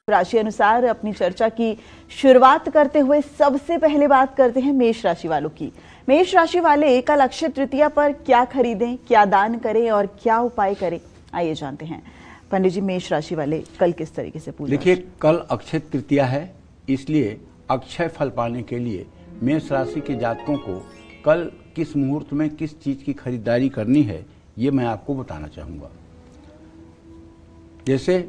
राशि अनुसार अपनी चर्चा की शुरुआत करते हुए सबसे पहले बात करते हैं मेष राशि वालों की। मेष राशि वाले कल अक्षय तृतीया पर क्या खरीदें, क्या दान करें और क्या उपाय करें, आइए जानते हैं। पंडित जी, मेष राशि वाले कल किस तरीके से पूजा? देखिए, कल अक्षय तृतीया है, इसलिए अक्षय फल पाने के लिए मेष राशि के जातकों को कल किस मुहूर्त में किस चीज की खरीदारी करनी है, ये मैं आपको बताना चाहूँगा। जैसे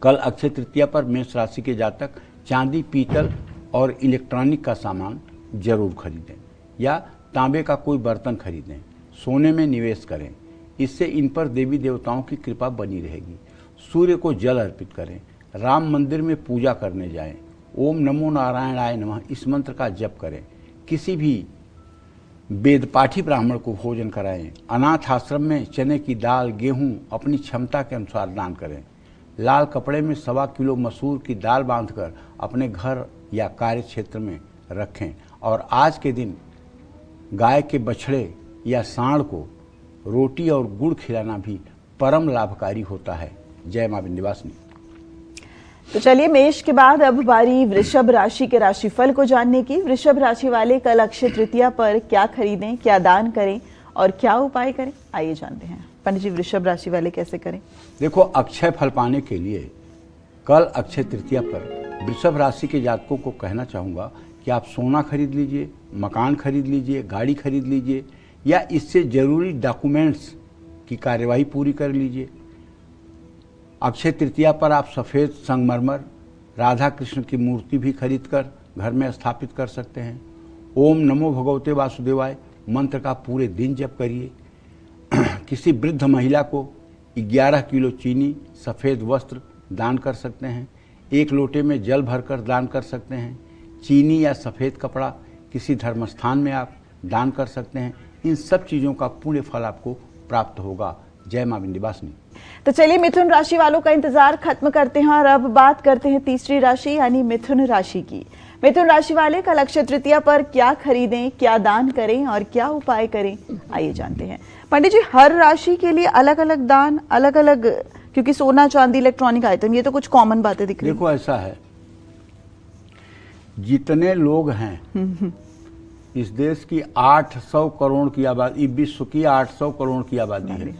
कल अक्षय तृतीया पर मेष राशि के जातक चांदी, पीतल और इलेक्ट्रॉनिक का सामान जरूर खरीदें या तांबे का कोई बर्तन खरीदें, सोने में निवेश करें। इससे इन पर देवी देवताओं की कृपा बनी रहेगी। सूर्य को जल अर्पित करें, राम मंदिर में पूजा करने जाएं, ओम नमो नारायणाय नमः इस मंत्र का जप करें, किसी भी वेदपाठी ब्राह्मण को भोजन कराएं, अनाथ आश्रम में चने की दाल, गेहूं अपनी क्षमता के अनुसार दान करें, लाल कपड़े में 1.25 किलो मसूर की दाल बांधकर अपने घर या कार्य क्षेत्र में रखें। और आज के दिन गाय के बछड़े या सांड को रोटी और गुड़ खिलाना भी परम लाभकारी होता है। जय मां विंध्यवासिनी। तो चलिए, मेष के बाद अब बारी वृषभ राशि के राशिफल को जानने की। वृषभ राशि वाले कल अक्षय तृतीया पर क्या खरीदें, क्या दान करें और क्या उपाय करें, आइए जानते हैं। पंडित जी, वृषभ राशि वाले कैसे करें? देखो, अक्षय फल पाने के लिए कल अक्षय तृतीया पर वृषभ राशि के जातकों को कहना चाहूँगा कि आप सोना खरीद लीजिए, मकान खरीद लीजिए, गाड़ी खरीद लीजिए या इससे जरूरी डॉक्यूमेंट्स की कार्यवाही पूरी कर लीजिए। अक्षय तृतीया पर आप सफ़ेद संगमरमर राधा कृष्ण की मूर्ति भी खरीद कर घर में स्थापित कर सकते हैं। ओम नमो भगवते वासुदेवाय मंत्र का पूरे दिन जप करिए। किसी वृद्ध महिला को 11 किलो चीनी, सफ़ेद वस्त्र दान कर सकते हैं। 1 लोटे में जल भरकर दान कर सकते हैं। चीनी या सफ़ेद कपड़ा किसी धर्मस्थान में आप दान कर सकते हैं। इन सब चीज़ों का पुण्य फल आपको प्राप्त होगा। जय मां विंध्यवासिनी। तो चलिए, मिथुन राशि वालों का इंतजार खत्म करते हैं और अब बात करते हैं तीसरी राशि यानी मिथुन राशि की। मिथुन राशि वाले कल अक्षय तृतीया पर क्या खरीदें, क्या दान करें और क्या उपाय करें, आइए जानते हैं। पंडित जी, हर राशि के लिए अलग अलग दान, अलग अलग, क्योंकि सोना, चांदी, इलेक्ट्रॉनिक आइटम, ये तो कुछ कॉमन बातें दिख रही हैं। देखो, ऐसा है, जितने लोग हैं इस देश की 800 करोड़ की आबादी, विश्व की 800 करोड़ की आबादी है।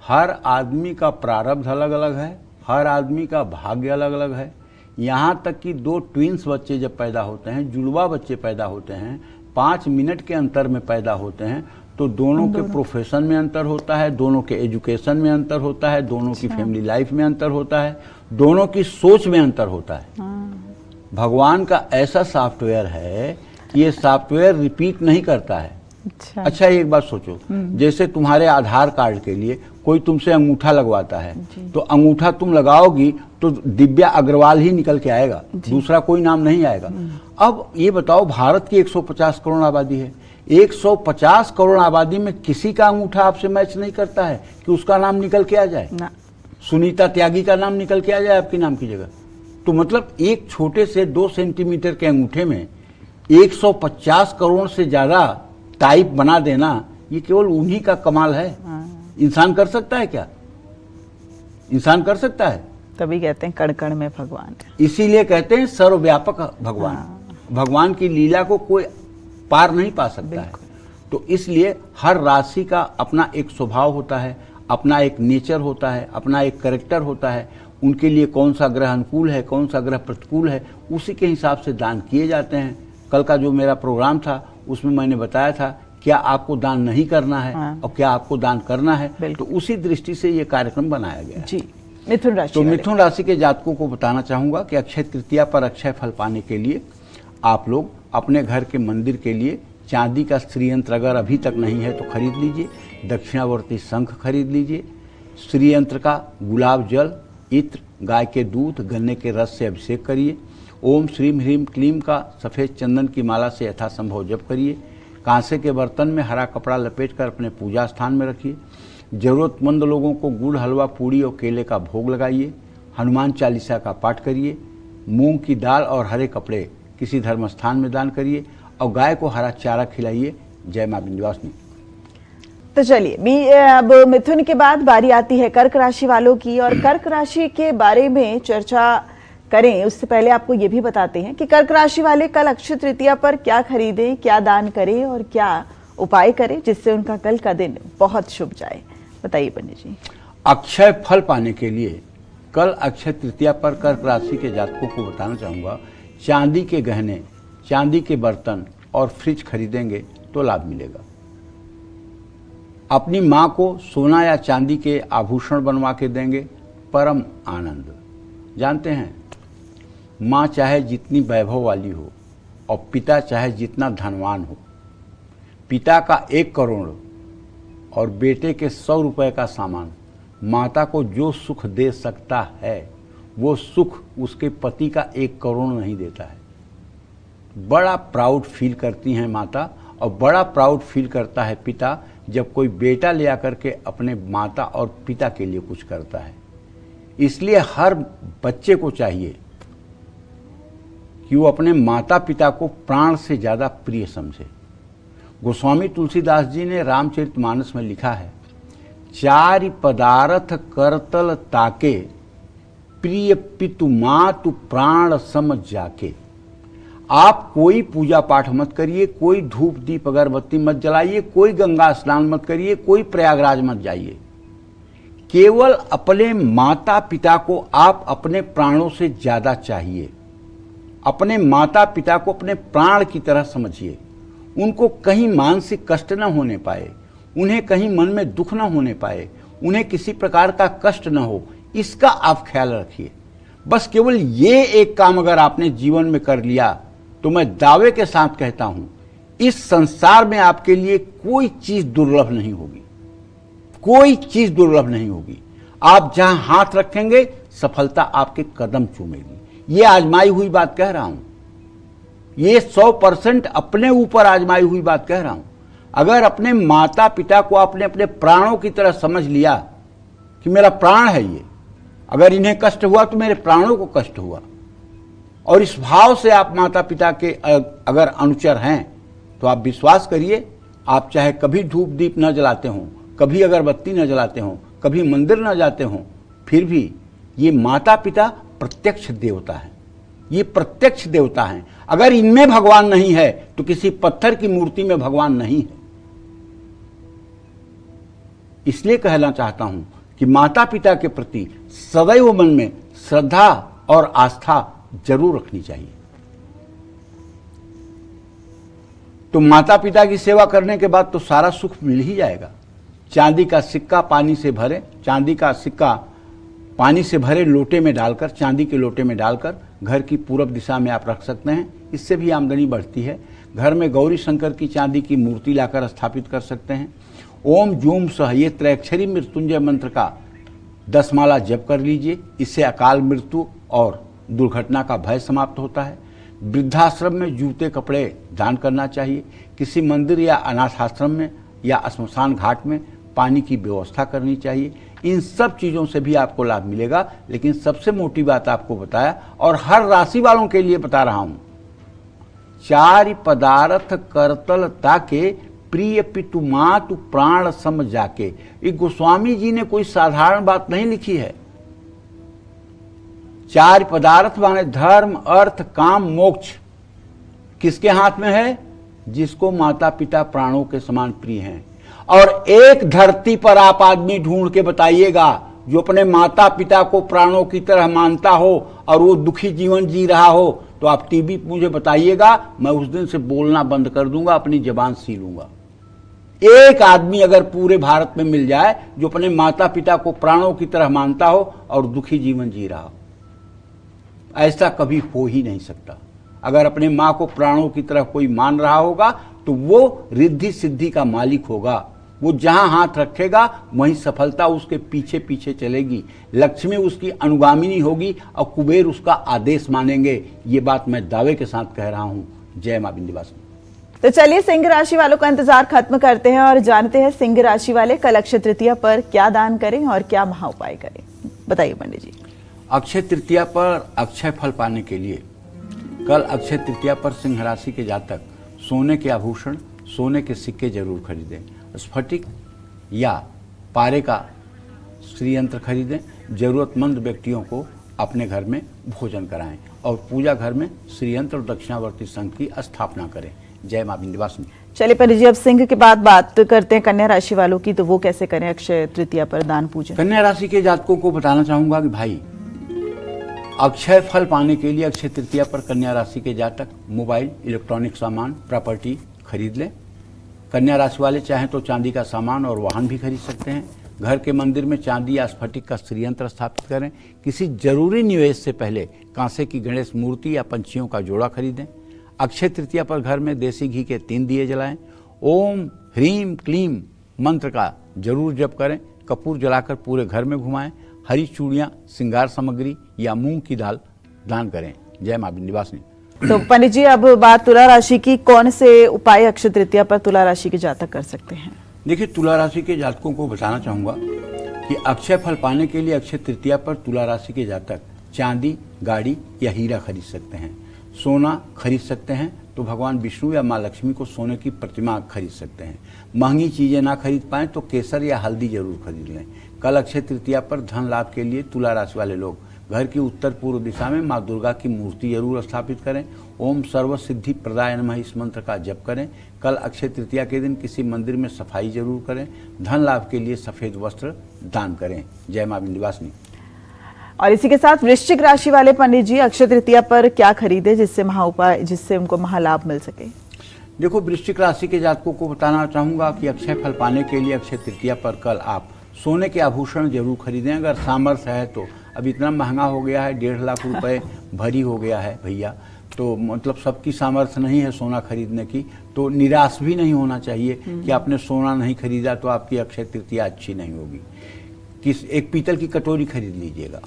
हर आदमी का प्रारब्ध अलग अलग है, हर आदमी का भाग्य अलग अलग है। यहाँ तक कि 2 ट्विंस बच्चे जब पैदा होते हैं, जुड़वा बच्चे पैदा होते हैं, 5 मिनट के अंतर में पैदा होते हैं, तो दोनों के प्रोफेशन में अंतर होता है, दोनों के एजुकेशन में अंतर होता है, दोनों की फैमिली लाइफ में अंतर होता है, दोनों की सोच में अंतर होता है। भगवान का ऐसा सॉफ्टवेयर है, ये सॉफ्टवेयर रिपीट नहीं करता है। अच्छा, एक बात सोचो, जैसे तुम्हारे आधार कार्ड के लिए कोई तुमसे अंगूठा लगवाता है, तो अंगूठा तुम लगाओगी तो दिव्या अग्रवाल ही निकल के आएगा, दूसरा कोई नाम नहीं आएगा। अब ये बताओ, भारत की 150 करोड़ आबादी है, 150 करोड़ आबादी में किसी का अंगूठा आपसे मैच नहीं करता है कि उसका नाम निकल के आ जाए, सुनीता त्यागी का नाम निकल के आ जाए आपके नाम की जगह। तो मतलब एक छोटे से 2 सेंटीमीटर के अंगूठे में 150 करोड़ से ज्यादा टाइप बना देना, ये केवल उन्हीं का कमाल है। इंसान कर सकता है क्या? इंसान कर सकता है? तभी कहते हैं कण कण में भगवान है। इसीलिए कहते हैं सर्वव्यापक भगवान। भगवान की लीला को कोई पार नहीं पा सकता है। तो इसलिए हर राशि का अपना एक स्वभाव होता है, अपना एक नेचर होता है, अपना एक कैरेक्टर होता है। उनके लिए कौन सा ग्रह अनुकूल है, कौन सा ग्रह प्रतिकूल है, उसी के हिसाब से दान किए जाते हैं। कल का जो मेरा प्रोग्राम था उसमें मैंने बताया था क्या आपको दान नहीं करना है और क्या आपको दान करना है। तो उसी दृष्टि से ये कार्यक्रम बनाया गया जी। मिथुन राशि, तो मिथुन राशि के जातकों को बताना चाहूंगा कि अक्षय तृतीया पर अक्षय फल पाने के लिए आप लोग अपने घर के मंदिर के लिए चांदी का श्रीयंत्र अगर अभी तक नहीं है तो खरीद लीजिए। दक्षिणावर्ती शंख खरीद लीजिए। श्रीयंत्र का गुलाब जल, इत्र, गाय के दूध, गन्ने के रस से अभिषेक करिए। ओम श्रीम ह्रीम क्लीम का सफ़ेद चंदन की माला से यथासंभव जप करिए। कांसे के बर्तन में हरा कपड़ा लपेटकर अपने पूजा स्थान में रखिए। जरूरतमंद लोगों को गुड़, हलवा, पूड़ी और केले का भोग लगाइए। हनुमान चालीसा का पाठ करिए। मूंग की दाल और हरे कपड़े किसी धर्मस्थान में दान करिए और गाय को हरा चारा खिलाइए। जय मां विंध्यवासिनी। तो चलिए अब मिथुन के बाद बारी आती है कर्क राशि वालों की, और कर्क राशि के बारे में चर्चा करें उससे पहले आपको ये भी बताते हैं कि कर्क राशि वाले कल अक्षय तृतीया पर क्या खरीदें, क्या दान करें और क्या उपाय करें जिससे उनका कल का दिन बहुत शुभ जाए। बताइए पंडित जी। अक्षय फल पाने के लिए कल अक्षय तृतीया पर कर्क राशि के जातकों को बताना चाहूँगा, चांदी के गहने, चांदी के बर्तन और फ्रिज खरीदेंगे तो लाभ मिलेगा। अपनी माँ को सोना या चांदी के आभूषण बनवा के देंगे, परम आनंद। जानते हैं, माँ चाहे जितनी वैभव वाली हो और पिता चाहे जितना धनवान हो, पिता का 1 करोड़ और बेटे के 100 रुपए का सामान माता को जो सुख दे सकता है, वो सुख उसके पति का 1 करोड़ नहीं देता है। बड़ा प्राउड फील करती हैं माता और बड़ा प्राउड फील करता है पिता जब कोई बेटा ले आकर के अपने माता और पिता के लिए कुछ करता है। इसलिए हर बच्चे को चाहिए कि वो अपने माता पिता को प्राण से ज़्यादा प्रिय समझे। गोस्वामी तुलसीदास जी ने रामचरितमानस में लिखा है, 4 पदार्थ करतल ताके, प्रिय पितु मातु प्राण सम जाके। आप कोई पूजा पाठ मत करिए, कोई धूप दीप अगरबत्ती मत जलाइए, कोई गंगा स्नान मत करिए, कोई प्रयागराज मत जाइए। केवल अपने माता पिता को आप अपने प्राणों से ज्यादा चाहिए। अपने माता पिता को अपने प्राण की तरह समझिए। उनको कहीं मानसिक कष्ट न होने पाए, उन्हें कहीं मन में दुख न होने पाए, उन्हें किसी प्रकार का कष्ट न हो, इसका आप ख्याल रखिए। बस केवल ये एक काम अगर आपने जीवन में कर लिया तो मैं दावे के साथ कहता हूं, इस संसार में आपके लिए कोई चीज दुर्लभ नहीं होगी, कोई चीज दुर्लभ नहीं होगी। आप जहां हाथ रखेंगे सफलता आपके कदम चूमेगी। ये आजमाई हुई बात कह रहा हूं, ये 100% अपने ऊपर आजमाई हुई बात कह रहा हूं। अगर अपने माता पिता को आपने अपने प्राणों की तरह समझ लिया कि मेरा प्राण है ये, अगर इन्हें कष्ट हुआ तो मेरे प्राणों को कष्ट हुआ, और इस भाव से आप माता पिता के अगर अनुचर हैं तो आप विश्वास करिए, आप चाहे कभी धूप दीप न जलाते हों, कभी अगरबत्ती न जलाते हों, कभी मंदिर न जाते हों, फिर भी ये माता पिता प्रत्यक्ष देवता है, ये प्रत्यक्ष देवता हैं। अगर इनमें भगवान नहीं है तो किसी पत्थर की मूर्ति में भगवान नहीं है। इसलिए कहना चाहता हूं कि माता पिता के प्रति सदैव मन में श्रद्धा और आस्था जरूर रखनी चाहिए। तो माता पिता की सेवा करने के बाद तो सारा सुख मिल ही जाएगा। चांदी का सिक्का पानी से भरे, चांदी का सिक्का पानी से भरे लोटे में डालकर, चांदी के लोटे में डालकर घर की पूरब दिशा में आप रख सकते हैं। इससे भी आमदनी बढ़ती है। घर में गौरी शंकर की चांदी की मूर्ति लाकर स्थापित कर सकते हैं। ओम जूम सह, ये त्रैक्षरी मृत्युंजय मंत्र का 10 माला जप कर लीजिए। इससे अकाल मृत्यु और दुर्घटना का भय समाप्त होता है। वृद्धाश्रम में जूते कपड़े दान करना चाहिए। किसी मंदिर या अनाथ आश्रम में या श्मशान घाट में पानी की व्यवस्था करनी चाहिए। इन सब चीज़ों से भी आपको लाभ मिलेगा। लेकिन सबसे मोटी बात आपको बताया और हर राशि वालों के लिए बता रहा हूं, 4 पदार्थ करतल ताके, प्रिय पितु मातु प्राण सम जाके। ये गोस्वामी जी ने कोई साधारण बात नहीं लिखी है। 4 पदार्थ माने धर्म, अर्थ, काम, मोक्ष किसके हाथ में है? जिसको माता पिता प्राणों के समान प्रिय हैं। और एक धरती पर आप आदमी ढूंढ के बताइएगा जो अपने माता पिता को प्राणों की तरह मानता हो और वो दुखी जीवन जी रहा हो, तो आप टीवी मुझे बताइएगा, मैं उस दिन से बोलना बंद कर दूंगा, अपनी जबान सीलूंगा। एक आदमी अगर पूरे भारत में मिल जाए जो अपने माता पिता को प्राणों की तरह मानता हो और दुखी जीवन जी रहा हो, ऐसा कभी हो ही नहीं सकता। अगर अपने माँ को प्राणों की तरह कोई मान रहा होगा तो वो रिद्धि सिद्धि का मालिक होगा। वो जहां हाथ रखेगा वहीं सफलता उसके पीछे पीछे चलेगी। लक्ष्मी उसकी अनुगामिनी होगी और कुबेर उसका आदेश मानेंगे। ये बात मैं दावे के साथ कह रहा हूं। जय मां विंध्यवासिनी। तो चलिए सिंह राशि वालों का इंतजार खत्म करते हैं और जानते हैं सिंह राशि वाले कल अक्षय तृतीया पर क्या दान करें और क्या महा उपाय करें। बताइए पंडित जी। अक्षय तृतीया पर अक्षय फल पाने के लिए कल अक्षय तृतीया पर सिंह राशि के जातक सोने के आभूषण, सोने के सिक्के जरूर खरीदें। स्फटिक या पारे का श्री यंत्र खरीदें। जरूरतमंद व्यक्तियों को अपने घर में भोजन कराएं और पूजा घर में श्री यंत्र और दक्षिणावर्ती संघ की स्थापना करें। जय मां विंध्यवासिनी। चलिए पंडित जी, अब सिंह के बाद बात करते हैं कन्या राशि वालों की, तो वो कैसे करें अक्षय तृतीया पर दान पूजन? कन्या राशि के जातकों को बताना चाहूंगा कि भाई अक्षय फल पाने के लिए अक्षय तृतीया पर कन्या राशि के जातक मोबाइल, इलेक्ट्रॉनिक सामान, प्रॉपर्टी खरीद लें। कन्या राशि वाले चाहें तो चांदी का सामान और वाहन भी खरीद सकते हैं। घर के मंदिर में चांदी या स्फटिक का श्रीयंत्र स्थापित करें। किसी जरूरी निवेश से पहले कांसे की गणेश मूर्ति या पंछियों का जोड़ा खरीदें। अक्षय तृतीया पर घर में देसी घी के 3 दिए जलाएं। ओम ह्रीम क्लीम मंत्र का जरूर जप करें। कपूर जलाकर पूरे घर में घुमाएं। हरी चूड़ियाँ, श्रृंगार सामग्री या मूंग की दाल दान करें। जय मां विंध्यवासिनी। तो पंडित जी, अब बात तुला राशि की, कौन से उपाय अक्षय तृतीया पर तुला राशि के जातक कर सकते हैं? देखिए, तुला राशि के जातकों को बताना चाहूंगा कि अक्षय फल पाने के लिए अक्षय तृतीया पर तुला राशि के जातक चांदी, गाड़ी या हीरा खरीद सकते हैं। सोना खरीद सकते हैं तो भगवान विष्णु या माँ लक्ष्मी को सोने की प्रतिमा खरीद सकते हैं। महंगी चीजें ना खरीद पाएं तो केसर या हल्दी जरूर खरीद लें। कल अक्षय तृतीया पर धन लाभ के लिए तुला राशि वाले लोग घर की उत्तर पूर्व दिशा में माँ दुर्गा की मूर्ति जरूर स्थापित करें। ओम सर्व सिद्धि प्रदाय नमः इस मंत्र का जप करें। कल अक्षय तृतीया के दिन किसी मंदिर में सफाई जरूर करें। धन लाभ के लिए सफेद वस्त्र दान करें। जय मां विंध्यवासिनी। और इसी के साथ वृश्चिक राशि वाले पंडित जी अक्षय तृतीया पर क्या खरीदे जिससे उनको महालाभ मिल सके? देखो, वृश्चिक राशि के जातकों को बताना चाहूंगा कि अक्षय फल पाने के लिए अक्षय तृतीया पर कल आप सोने के आभूषण जरूर खरीदें। अगर सामर्थ्य है तो। अब इतना महंगा हो गया है, 1.5 लाख रुपए भरी हो गया है भैया, तो मतलब सबकी सामर्थ्य नहीं है सोना खरीदने की, तो निराश भी नहीं होना चाहिए कि आपने सोना नहीं खरीदा तो आपकी अक्षय तृतीया अच्छी नहीं होगी। एक पीतल की कटोरी खरीद लीजिएगा।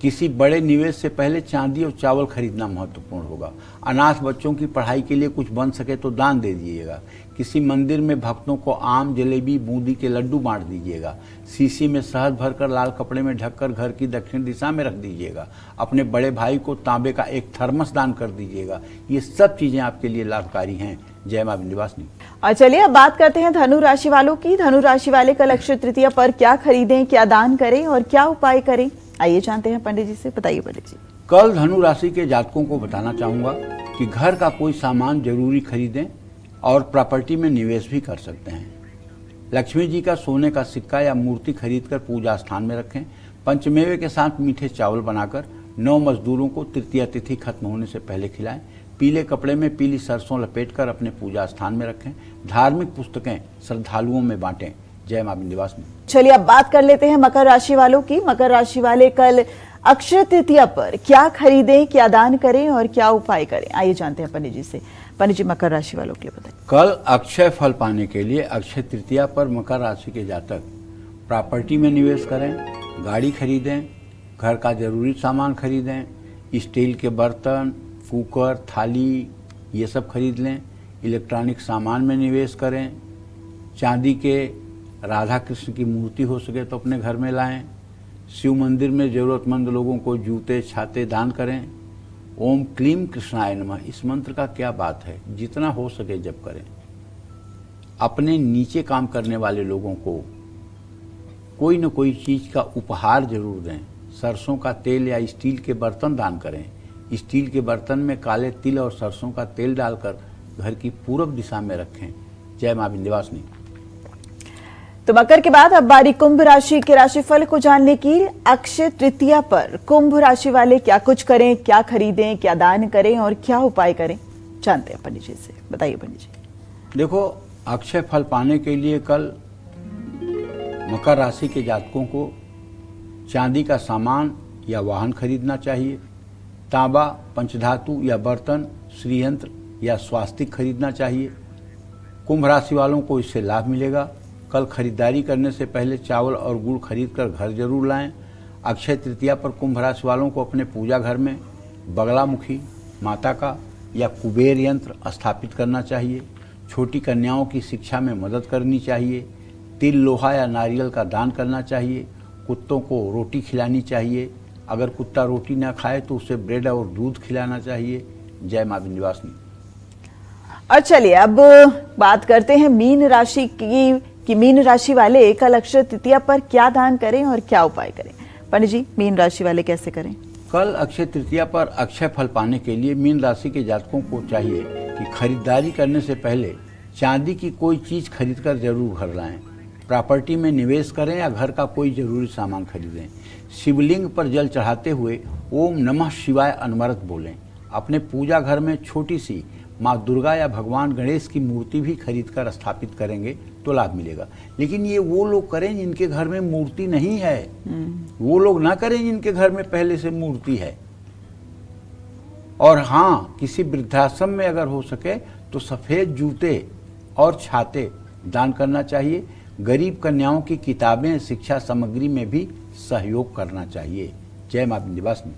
किसी बड़े निवेश से पहले चांदी और चावल खरीदना महत्वपूर्ण होगा। अनाथ बच्चों की पढ़ाई के लिए कुछ बन सके तो दान दे दीजिएगा। किसी मंदिर में भक्तों को आम, जलेबी, बूंदी के लड्डू बांट दीजिएगा। शीशी में शहद भरकर लाल कपड़े में ढककर घर की दक्षिण दिशा में रख दीजिएगा। अपने बड़े भाई को तांबे का एक थर्मस दान कर दीजिएगा। ये सब चीजें आपके लिए लाभकारी हैं। जय मां विंध्यवासिनी। और चलिए अब बात करते हैं धनु राशि वालों की। धनु राशि वाले कल अक्षय तृतीया पर क्या खरीदें, क्या दान करें और क्या उपाय करें, आइए जानते हैं पंडित जी से। बताइए पंडित जी। कल धनु राशि के जातकों को बताना चाहूंगा कि घर का कोई सामान जरूरी खरीदें और प्रॉपर्टी में निवेश भी कर सकते हैं। लक्ष्मी जी का सोने का सिक्का या मूर्ति खरीदकर पूजा स्थान में रखें। पंचमेवे के साथ मीठे चावल बनाकर 9 मजदूरों को तृतीया तिथि खत्म होने से पहले खिलाएं। पीले कपड़े में पीली सरसों लपेटकर अपने पूजा स्थान में रखें। धार्मिक पुस्तकें श्रद्धालुओं में बांटें। जय मां विंध्यवासिनी। चलिए अब बात कर लेते हैं मकर राशि वालों की। मकर राशि वाले कल अक्षय तृतीया पर क्या खरीदें, क्या दान करें और क्या उपाय करें, आइए जानते हैं पंडित जी से। पंडित जी, मकर राशि वालों के लिए बताएं। कल अक्षय फल पाने के लिए अक्षय तृतीया पर मकर राशि के जातक प्रॉपर्टी में निवेश करें, गाड़ी खरीदें, घर का जरूरी सामान खरीदें, स्टील के बर्तन, कुकर, थाली ये सब खरीद लें। इलेक्ट्रॉनिक सामान में निवेश करें। चांदी के राधा कृष्ण की मूर्ति हो सके तो अपने घर में लाएं। शिव मंदिर में जरूरतमंद लोगों को जूते, छाते दान करें। ओम क्लीम कृष्णाय नमः इस मंत्र का क्या बात है, जितना हो सके जप करें। अपने नीचे काम करने वाले लोगों को कोई न कोई चीज का उपहार जरूर दें। सरसों का तेल या स्टील के बर्तन दान करें। स्टील के बर्तन में काले तिल और सरसों का तेल डालकर घर की पूर्व दिशा में रखें। जय मां विंध्यवासिनी। तो मकर के बाद अब बारी कुंभ राशि के राशिफल को जानने की। अक्षय तृतीया पर कुंभ राशि वाले क्या कुछ करें, क्या खरीदें, क्या दान करें और क्या उपाय करें, जानते हैं पंडित जी से। बताइए पंडित जी। देखो, अक्षय फल पाने के लिए कल मकर राशि के जातकों को चांदी का सामान या वाहन खरीदना चाहिए। तांबा, पंचधातु या बर्तन, श्रीयंत्र या स्वास्तिक खरीदना चाहिए। कुंभ राशि वालों को इससे लाभ मिलेगा। कल खरीदारी करने से पहले चावल और गुड़ खरीदकर घर जरूर लाएं। अक्षय तृतीया पर कुंभ राशि वालों को अपने पूजा घर में बगलामुखी माता का या कुबेर यंत्र स्थापित करना चाहिए। छोटी कन्याओं की शिक्षा में मदद करनी चाहिए। तिल, लोहा या नारियल का दान करना चाहिए। कुत्तों को रोटी खिलानी चाहिए। अगर कुत्ता रोटी ना खाए तो उसे ब्रेड और दूध खिलाना चाहिए। जय मां विंध्यवासिनी। और चलिए अब बात करते हैं मीन राशि की। कि मीन राशि वाले कल अक्षय तृतीया पर क्या दान करें और क्या उपाय करें। पंडित जी, मीन राशि वाले कैसे करें? कल अक्षय तृतीया पर अक्षय फल पाने के लिए मीन राशि के जातकों को चाहिए कि खरीदारी करने से पहले चांदी की कोई चीज खरीदकर जरूर घर लाएं। प्रॉपर्टी में निवेश करें या घर का कोई जरूरी सामान खरीदें। शिवलिंग पर जल चढ़ाते हुए ओम नमः शिवाय अनवरत बोलें। अपने पूजा घर में छोटी सी माँ दुर्गा या भगवान गणेश की मूर्ति भी खरीदकर स्थापित करेंगे तो लाभ मिलेगा। लेकिन ये वो लोग करें जिनके घर में मूर्ति नहीं है, वो लोग ना करें जिनके घर में पहले से मूर्ति है। और हाँ, किसी वृद्धाश्रम में अगर हो सके तो सफेद जूते और छाते दान करना चाहिए। गरीब कन्याओं की किताबें, शिक्षा सामग्री में भी सहयोग करना चाहिए। जय मां विंध्यवासिनी।